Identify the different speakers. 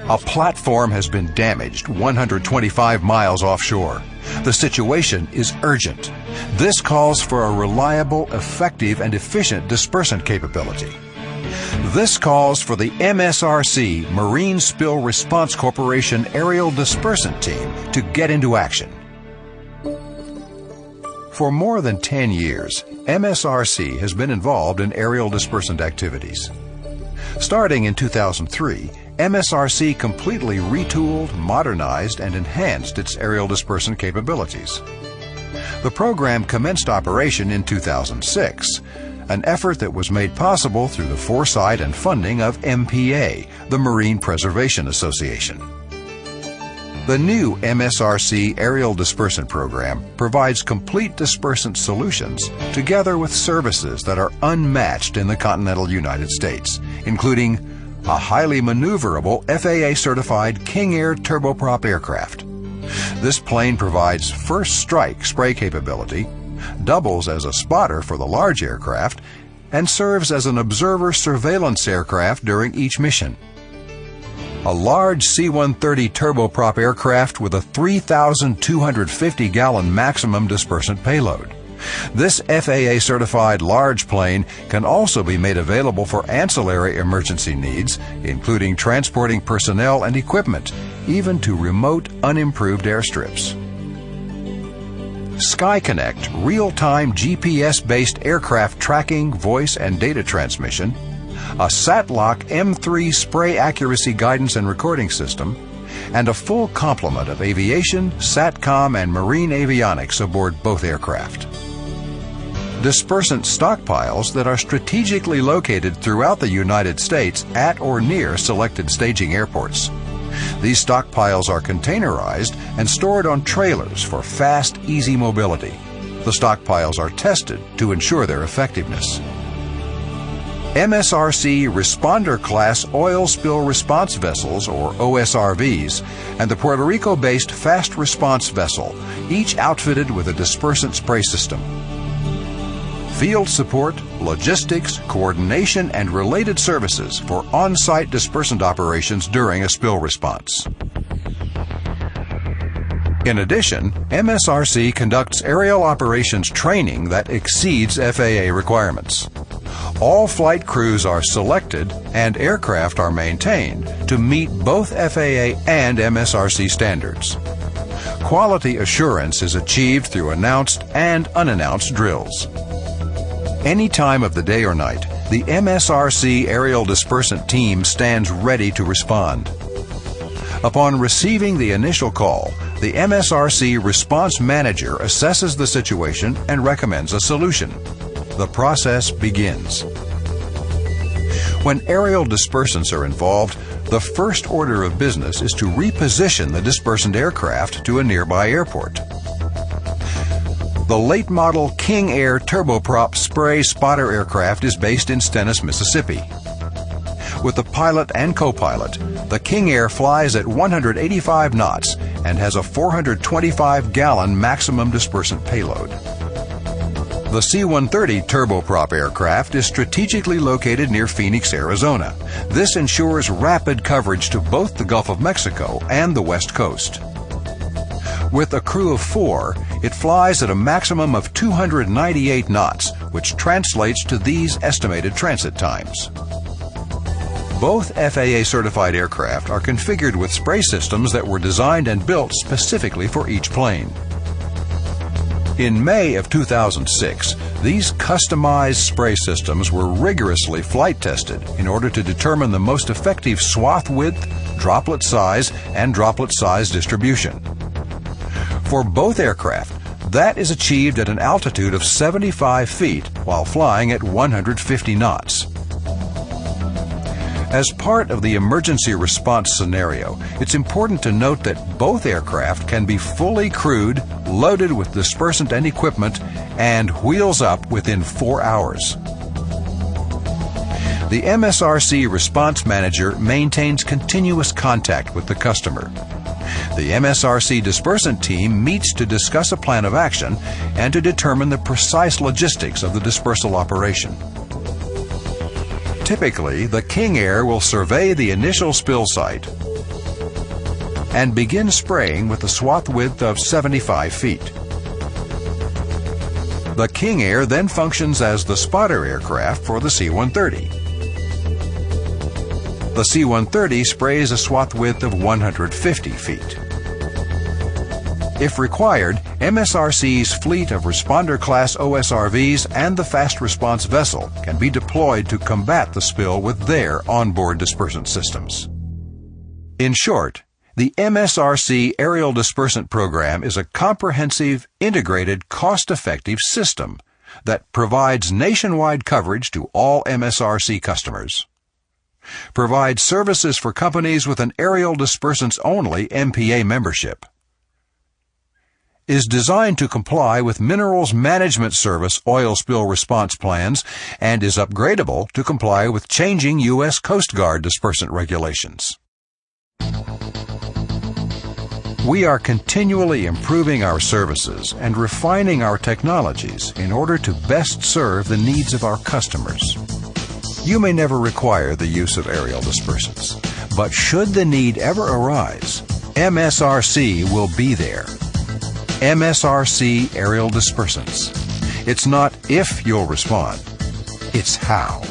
Speaker 1: A platform has been damaged 125 miles offshore. The situation is urgent. This calls for a reliable, effective, and efficient dispersant capability. This calls for the MSRC, Marine Spill Response Corporation Aerial Dispersant Team, to get into action. For more than 10 years, MSRC has been involved in aerial dispersant activities. Starting in 2003, MSRC completely retooled, modernized, and enhanced its aerial dispersant capabilities. The program commenced operation in 2006, an effort that was made possible through the foresight and funding of MPA, the Marine Preservation Association. The new MSRC Aerial Dispersant Program provides complete dispersant solutions together with services that are unmatched in the continental United States, including a highly maneuverable FAA-certified King Air turboprop aircraft. This plane provides first strike spray capability, doubles as a spotter for the large aircraft, and serves as an observer surveillance aircraft during each mission. A large C-130 turboprop aircraft with a 3,250-gallon maximum dispersant payload. This FAA-certified large plane can also be made available for ancillary emergency needs, including transporting personnel and equipment, even to remote, unimproved airstrips. SkyConnect real-time GPS-based aircraft tracking, voice, and data transmission, a SatLock M3 spray accuracy guidance and recording system, and a full complement of aviation, SATCOM, and marine avionics aboard both aircraft. Dispersant stockpiles that are strategically located throughout the United States at or near selected staging airports. These stockpiles are containerized and stored on trailers for fast, easy mobility. The stockpiles are tested to ensure their effectiveness. MSRC Responder Class Oil Spill Response Vessels, or OSRVs, and the Puerto Rico-based Fast Response Vessel, each outfitted with a dispersant spray system. Field support, logistics, coordination, and related services for on-site dispersant operations during a spill response. In addition, MSRC conducts aerial operations training that exceeds FAA requirements. All flight crews are selected and aircraft are maintained to meet both FAA and MSRC standards. Quality assurance is achieved through announced and unannounced drills. Any time of the day or night, the MSRC Aerial Dispersant Team stands ready to respond. Upon receiving the initial call, the MSRC Response Manager assesses the situation and recommends a solution. The process begins. When aerial dispersants are involved, the first order of business is to reposition the dispersant aircraft to a nearby airport. The late model King Air turboprop spray spotter aircraft is based in Stennis, Mississippi. With the pilot and co-pilot, the King Air flies at 185 knots and has a 425-gallon maximum dispersant payload. The C-130 turboprop aircraft is strategically located near Phoenix, Arizona. This ensures rapid coverage to both the Gulf of Mexico and the West Coast. With a crew of 4, it flies at a maximum of 298 knots, which translates to these estimated transit times. Both FAA-certified aircraft are configured with spray systems that were designed and built specifically for each plane. In May of 2006, these customized spray systems were rigorously flight tested in order to determine the most effective swath width, droplet size, and droplet size distribution. For both aircraft, that is achieved at an altitude of 75 feet while flying at 150 knots. As part of the emergency response scenario, it's important to note that both aircraft can be fully crewed, loaded with dispersant and equipment, and wheels up within 4 hours. The MSRC Response Manager maintains continuous contact with the customer. The MSRC Dispersant Team meets to discuss a plan of action and to determine the precise logistics of the dispersal operation. Typically, the King Air will survey the initial spill site and begin spraying with a swath width of 75 feet. The King Air then functions as the spotter aircraft for the C-130. The C-130 sprays a swath width of 150 feet. If required, MSRC's fleet of Responder Class OSRVs and the Fast Response Vessel can be deployed to combat the spill with their onboard dispersant systems. In short, the MSRC Aerial Dispersant Program is a comprehensive, integrated, cost-effective system that provides nationwide coverage to all MSRC customers, provides services for companies with an aerial dispersants-only MPA membership, is designed to comply with Minerals Management Service oil spill response plans, and is upgradable to comply with changing U.S. Coast Guard dispersant regulations. We are continually improving our services and refining our technologies in order to best serve the needs of our customers. You may never require the use of aerial dispersants, but should the need ever arise, MSRC will be there. MSRC Aerial Dispersants. It's not if you'll respond, it's how.